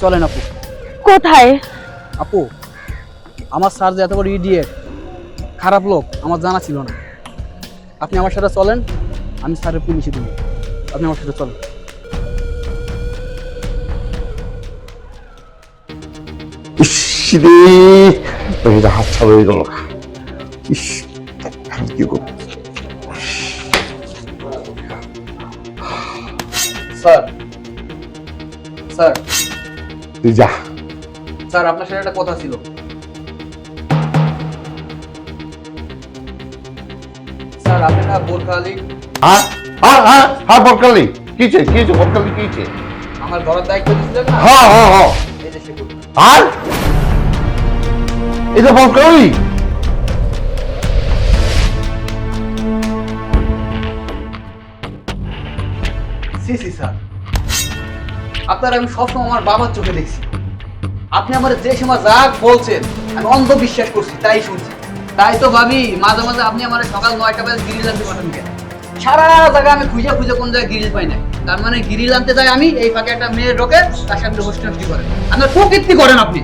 চলেন আপু। কোথায়? আপু, আমার স্যার যে এত বড় ইডিয়েট, খারাপ লোক, আমার জানা ছিল না। আপনি আমার সাথে চলেন, আমি স্যারের পুলিশে দেবো। আপনি আমার সাথে চলেন। রে হাত ছাড়া হয়ে গেল। ইস, আমি কি করব? স্যার, স্যার, তুই যা। স্যার আপনার সাথে একটা কথা ছিল। স্যার আপনি না বোরখা আলী হ্যাঁ হ্যাঁ হ্যাঁ হ্যাঁ, বরকালি কিছে কিছে, বরকালি কিছে? আমার ঘরের দায়িত্ব দিয়েছিলেন না? হ্যাঁ হ্যাঁ হ্যাঁ। এই যে সে বোরখা। আর এটা বরকালি? সি সি স্যার, আপনার আমি সবসময় আমার বাবার চোখে দেখছি। আপনি আমার যে সময় যা বলছেন আমি অন্ধ বিশ্বাস করছি, তাই শুনছি। তাই তো ভাবি মাঝে মাঝে আপনি আমার সকাল 9টা বাজে গিরিল আনতে পাঠান কেন? সারা জায়গা আমি খুঁজে খুঁজে কোন জায়গায় গিরিল পাই না। তার মানে গিরিল আনতে যাই আমি, এই ফাঁকে একটা মেয়ে ঢোকে, তার সামনে হোস্টেল করেন। আপনার প্রকৃতি করেন আপনি।